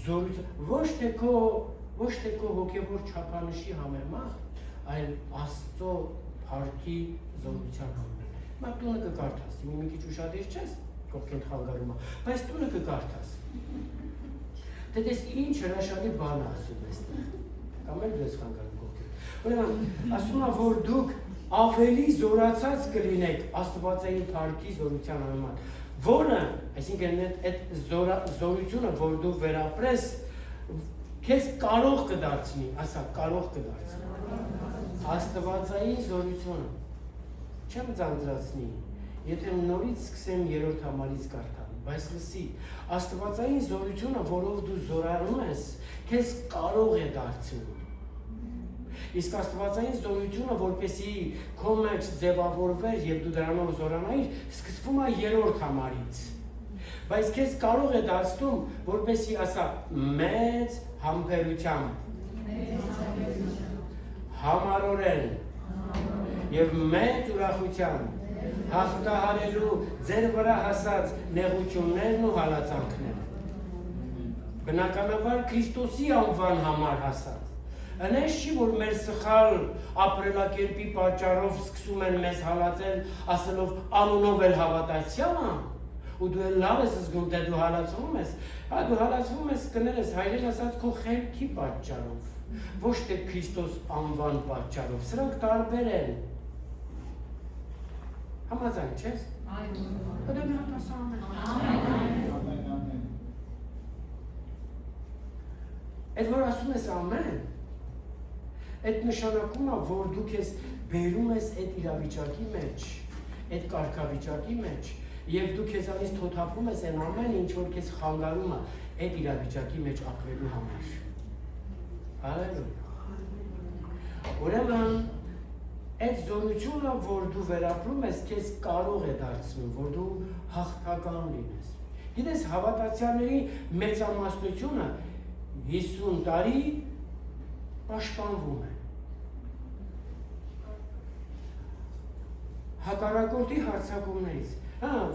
զորություն, ոչ թե քո հոգևոր չափանիշի համեմատ, այլ Աստծո փառքի զորության համեմատ։ Հիմա տունը կկարդաս, մի քիչ ուշադիր չես, կողքին խանգարում է, բայց տունը կկարդաս։ Դե դες ինչ հրաշալի բան ասում այստեղ, կամ էլ դες խանգարում կողքին։ Ուրեմն ասում է, որ դուք ավելի զորացած կլինեք Աստվածային փառքի զորության համեմատ, որը, այսինքն այդ զորությունը, որ դու վերապրես, քեզ կարող կդարձնի, ասա, կարող կդարձնի։ Աստվածային զորությունը չեմ ձանձրացնի, եթե նորից սկսեմ 3-րդ համարից կարդալ, բայց լսի, Աստվածային զորությունը, որով դու զորանում ես, քեզ կարող է դարձնում։ Իսկ Աստվածային զորությունը, որպեսզի քո մեջ ձևավորվեր եւ դու դրանով զորանայիր, սկսվում է 3-րդ համարից։ Բայց քեզ կարող է դարձնում, որպեսզի ասա մեծ համբերությամբ, համառորեն եւ մեծ ուրախությամբ հաղթահարելու ձեր վրա հասած նեղություններն ու հալածանքները։ Բնականաբար Քրիստոսի անվան համար հասած։ Այնպես չի, որ մեր սխալ ապրելակերպի պատճառով սկսում են մեզ հալածել, ասելով անունով էլ հավատացյալ ա, ու դու էլ լավ ես զգում, թե դու հալածվում ես, դու հալածվում ես կներես հայրեն ասած քո խելքի պատճառով, ոչ թե Քրիստոս անվան պատճառով, սրանք տարբեր են։ Համաձայն չես։ Դա մի հատ ասա ամեն։ Այդ որ ասում ես ամեն, Այդ նշանակում է, որ դու քեզ բերում ես այդ իրավիճակի մեջ, այդ կարգավիճակի մեջ, եւ դու քեզանից թոթափում ես այն ամեն ինչ, որ քեզ խանգարում է այդ իրավիճակի մեջ ապրելու համար։ Հալելույա։ Ուրեմն այդ զորությունը, որ դու վերապրում ես, քեզ կարող է դարձնում, որ դու հաղթական լինես։ Գիտես, հավատացյալների մեծամասնությունը 50 տարի պաշտպանվում է։ Հակառակորդի հարձակումներից,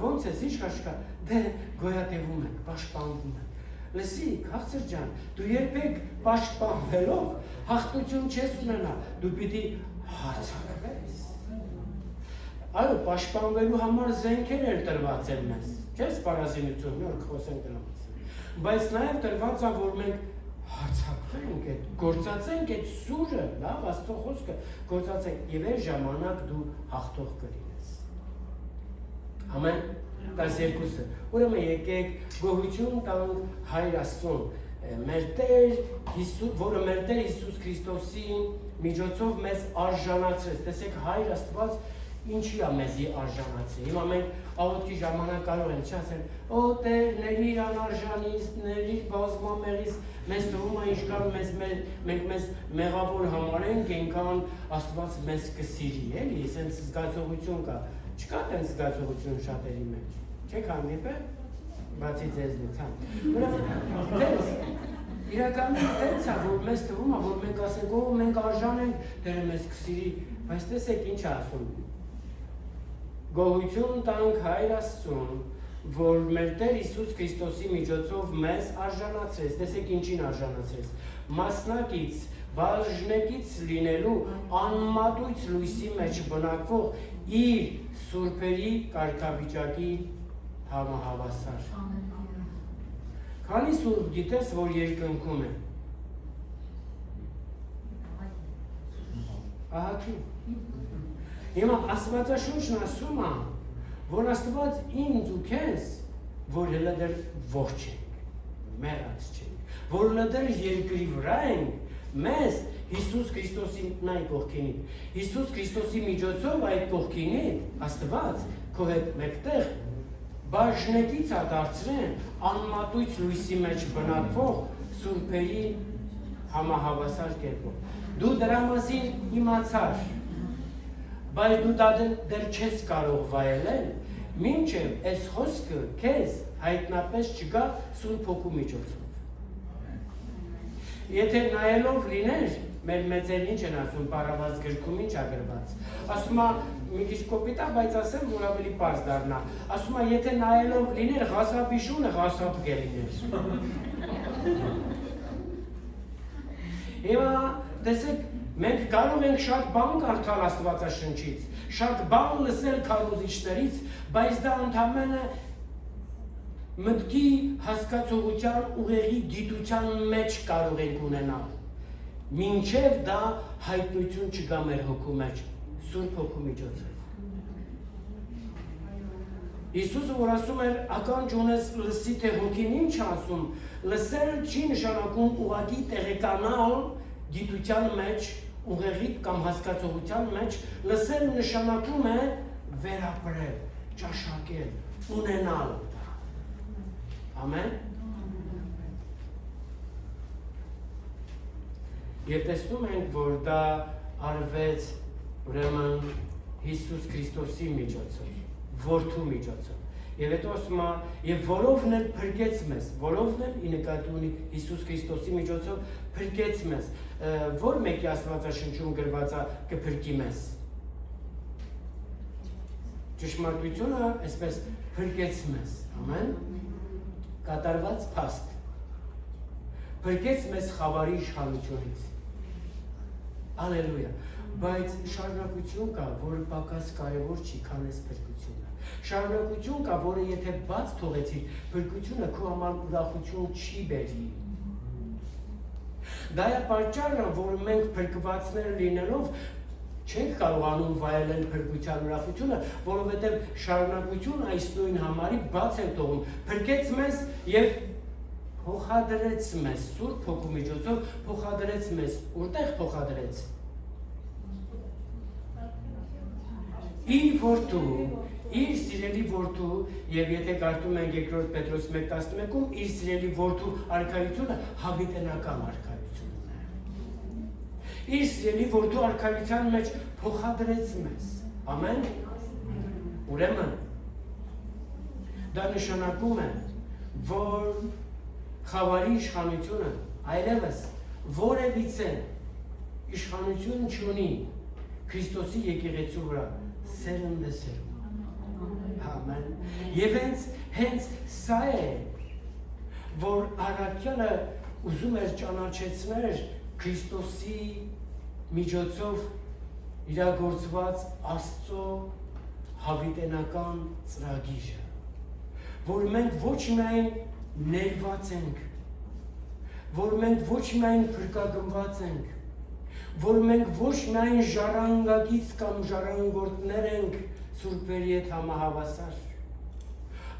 ոնց ես, ինչ կա, դե գոյատևում ենք, պաշտպանվում ենք։ Լսիք, հաղթր ջան, դու երբեք պաշտպանվելով հաղթություն չես ունենա, դու պիտի հարձակվես։ Այո, պաշտպանվելու համար զենքեր էլ տրված են մեզ, չես պարազինություն, մի օր կխոսենք դրա մասին, բայց նաև տրված է, որ մենք հարձակվենք, գործածենք այդ սուրը, լավ, Աստծո խոսքը գործածենք եւ այդ ժամանակ դու հաղթող կլինես։ Ամեն 12-ը։ Ուրեմն եկեք գոհություն տանք Հայր Աստծուն, մեր Տեր Հիսուս, որը մեր Տեր Հիսուս Քրիստոսի միջոցով մեզ արժանացրեց։ Տեսեք, Հայր Աստված ինչի է մեզի արժանացրել։ Հիմա մենք աղոթքի ժամանակ կարող ենք ասել, «Օ Տեր, ների անարժանից, ների բազմամեղից, մեզ թվում է ինչքան մենք մեզ մեղավոր համարենք, այնքան Աստված մեզ կսիրի, էլի, այսպես զգացողություն կա։ Չկա տենց զգացողություն շատերի մեջ։ Չեք հանդիպել, բացի ձեզնից, հա։ Ուրեմն, դες, իրականում տենց է, որ մեզ թվում է, որ մենք ասենք, «Օ, մենք արժան ենք, Տերը մեզ կսիրի», բայց տեսեք ինչ է ասում։ Գոհություն տանք Հայր Աստծուն, որ մեր Տեր Հիսուս Քրիստոսի միջոցով մեզ արժանացրեց, տեսեք ինչին արժանացրեց, մասնակից, բաժնեկից լինելու անմատույց լույսի մեջ բնակվող իր սուրբերի կարգավիճակի համահավասար։ Քանի սուրբ գիտես, որ երկնքում է։ Ահագին։ Հիմա Աստվածաշունչն ասում է, որ Աստված ինձ ու քեզ, որ հələ դեռ ողջ ենք, մեռած չենք, որ հələ դեռ երկրի վրա ենք, մեզ Հիսուս Քրիստոսի նայ կողքինին, Հիսուս Քրիստոսի միջոցով այդ կողքինին Աստված քո հետ մեկտեղ բաժնետից է դարձրեն անմատույց լույսի մեջ բնակվող սուրբերի համահավասար կերպով։ Դու դրա մասին իմացար, բայց դու դա դեռ չես կարող վայելել, մինչև այս խոսքը քեզ հայտնապես չգա Սուրբ Հոգու միջոցով։ Եթե նայելով լիներ, մեր մեծերն ինչ են ասում, Պարավաց գրքում ինչ է գրված։ Ասում է, մի քիչ կոպիտ է, բայց ասեմ, որ ավելի պարզ դառնա։ Ասում է, եթե նայելով լիներ, ղասապի շունը ղասապ կլիներ։ Հիմա տեսեք, մենք կարող ենք շատ բան կարդալ Աստվածաշնչից, շատ բան լսել քարոզիչներից, բայց դա ընդամենը մտքի հասկացողության ուղեղի դիտության մեջ կարող ենք ունենալ, մինչև դա հայտնություն չգա մեր հոգու մեջ, Սուրբ Հոգու միջոցով։ Հիսուսը որ ասում էր, ականջ ունես լսի, թե հոգին ինչ ասում, լսել չի նշանակում ուղղակի տեղեկանալ գիտության մեջ, ուղեղի կամ հասկացողության մեջ, լսել նշանակում է վերապրել, ճաշակել, ունենալ դա։ Ամեն։ Եվ տեսնում ենք, որ դա արվեց ուրեմն Հիսուս Քրիստոսի միջոցով, Որդու միջոցով։ Եվ հետո ասում է, եւ որովն էլ փրկեց մեզ, որովն էլ ի նկատի ունի Հիսուս Քրիստոսի միջոցով փրկեց մեզ, որ մեկի Աստվածաշնչում գրված է կփրկի մեզ։ Ճշմարտությունը այսպես փրկեց մեզ, ամեն, կատարված փաստ, փրկեց մեզ խավարի իշխանությունից, ալելույա, բայց շարունակություն կա, որը պակաս կարևոր չի, քան այս փրկությունը, շարունակություն կա, որը եթե բաց թողեցիր, փրկությունը քո համար ուրախություն չի բերի, դա է պատճառը, որ մենք փրկվածներ լինելով չենք կարողանում վայելել փրկության ուրախությունը, որովհետև շարունակությունը այս նույն համարի բաց է թողում, փրկեց մեզ եւ փոխադրեց մեզ Սուրբ Հոգու միջոցով, փոխադրեց մեզ, որտեղ փոխադրեց։ Իր որդու, իր սիրելի որդու, եւ եթե կարդում ենք 2 Պետրոս 1:11-ում, իր սիրելի որդու արքայությունը հավիտենական արքայությունն է։ Իր սիրելի որդու արքայության մեջ փոխադրեց մեզ։ Ամեն։ Ուրեմն դա նշանակում է, որ խավարի իշխանությունը այլևս որևիցե իշխանություն չունի Քրիստոսի եկեղեցու վրա, սերնդեսերում։ Ամեն։ Եվ հենց սա է, որ առաքյալը ուզում էր ճանաչեցնել Քրիստոսի միջոցով իրագործված Աստծո հավիտենական ծրագիրը, որ մենք ոչ միայն ներված ենք, որ մենք ոչ միայն փրկագնված ենք, որ մենք ոչ միայն ժառանգագից կամ ժառանգորդներ ենք Սուրբերի հետ համահավասար,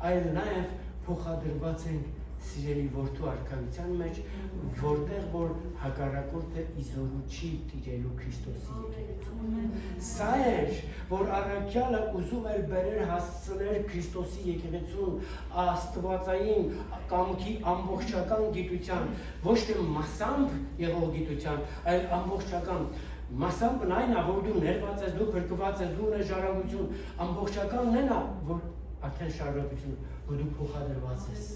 այլ նաև փոխադրված ենք սիրելի որդու արքայության մեջ, որտեղ որ հակառակորդը իզորու չի տիրելու Քրիստոսի եկեղեցուն։ Սա էր, որ առաքյալը ուզում էր բերել հասցնել Քրիստոսի եկեղեցուն աստվածային կամքի ամբողջական գիտության, ոչ թե մասամբ եղող գիտության, այլ ամբողջական։ Մասամբն այն է, որ դու ներված ես, դու փրկված ես, դու ունես ժառանգություն, ամբողջականն այն է, որ արդեն շարունակություն, որ դու փոխադրված ես։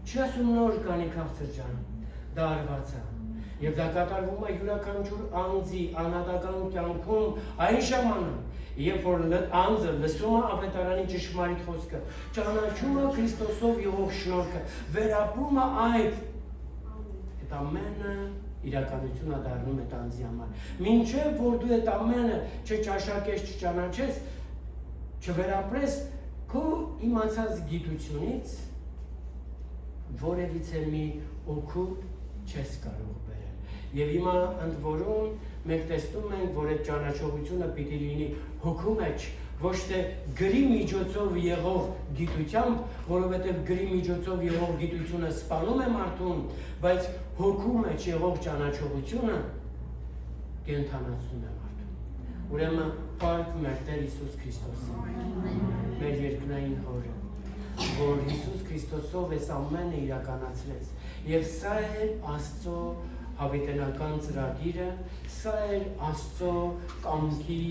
Չի ասում նոր կանի քաղցր ջան, դա արված է, եւ դա կատարվում է յուրաքանչյուր անձի անհատական կյանքում այն ժամանակ, երբ որ անձը լսում է ավետարանի ճշմարիտ խոսքը, ճանաչում է Քրիստոսով եղող շնորհքը, վերապրում է այդ ամենը իրականություն է դառնում այդ անձի համար։ Մինչև որ դու այդ ամենը չճաշակես, չճանաչես, չվերապրես քո իմացած գիտությունից, որևիցե մի օգուտ չես կարող բերել։ Եվ հիմա ընդ որում մենք տեսնում ենք, որ այդ ճանաչողությունը պիտի լինի հոգու մեջ, ոչ թե գրի միջոցով եղող գիտությամբ, որովհետև գրի միջոցով եղող գիտությունը սպանում է մարդուն, բայց հոգու մեջ եղող ճանաչողությունը կենդանացնում է մարդուն։ Ուրեմն փառք մեր Տեր Հիսուս Քրիստոսին, մեր երկնային Հորը, որ Հիսուս Քրիստոսով այս ամենը իրականացրեց։ Եվ սա է Աստծո հավիտենական ծրագիրը, սա է Աստծո կամքի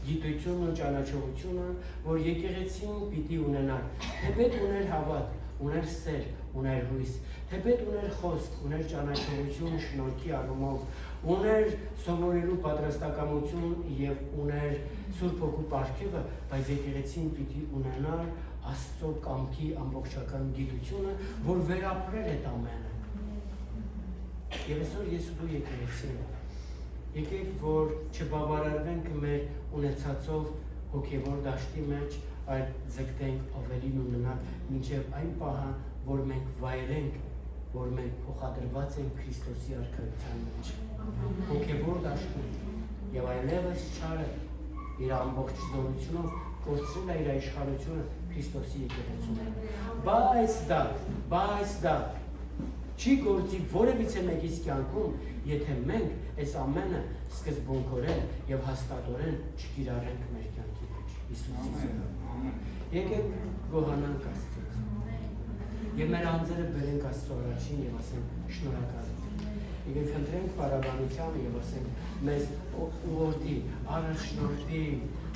գիտությունն ու ճանաչողությունը, որ եկեղեցին պիտի ունենար, թեպետ ուներ հավատ, ուներ սեր, ուներ հույս, թեպետ ուներ խոսք, ուներ ճանաչողություն շնորհքի առումով, ուներ սովորելու պատրաստակամություն եւ ուներ Սուրբ Հոգու պարգևը, բայց եկեղեցին պիտի ունենար Աստծո կամքի ամբողջական գիտությունը, որ վերապրել այդ ամենը։ Եվ այսօր ես ու դու եկեղեցին, եկեք որ չբավարարվենք մեր ունեցածով հոգևոր դաշտի մեջ, այլ ձգտենք ավելին ունենալ մինչև այն պահը, որ մենք վայելենք, որ մենք փոխադրված ենք Քրիստոսի արքայության մեջ։ Հոգևոր դաշտում եւ այլևս չարը իր ամբողջ զորությունով կորցրել է իր իշխանությունը Քրիստոսի եկեղեցում։ Բայց դա չի գործի որևիցե մեկից կյանքում, եթե մենք այս ամենը սկզբունքորեն եւ հաստատորեն չկիրառենք մեր կյանքի մեջ։ Հիսուսի անունով։ Եկեք գոհանանք Աստծուց։ Եվ մեր անձերը բերենք Աստծո առաջին եւ ասենք շնորհակալ ենք։ Եկեք խնդրենք բարաբանությանը եւ ասենք մեզ ուղղորդի, առաջնորդի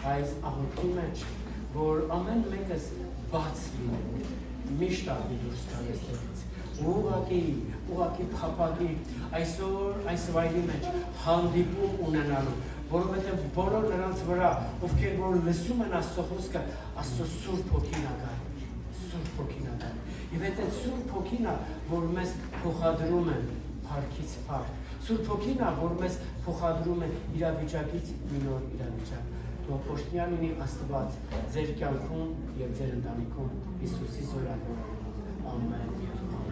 այս աղոթքի մեջ, որ ամեն մեկս բաց լինենք, միշտ ավելի դուրս գալ այստեղից։ Ուղղակի փափագի այսօր այս վայրի մեջ հանդիպում ունենալու, որովհետև բոլոր նրանց վրա, ովքեր որ լսում են Աստծո խոսքը, Աստծո Սուրբ Հոգին ա գալու, Սուրբ Հոգին ա գալու։ Եվ այդ Սուրբ Հոգին ա, որ մեզ փոխադրում է փառքից փառք, Սուրբ Հոգին ա, որ մեզ փոխադրում է իրավիճակից մի նոր իրավիճակ։ Թող օրհնյալ լինի Աստված ձեր կյանքում եւ ձեր ընտանիքում Հիսուսի զորավոր անունով։ Ամեն եւ ամեն։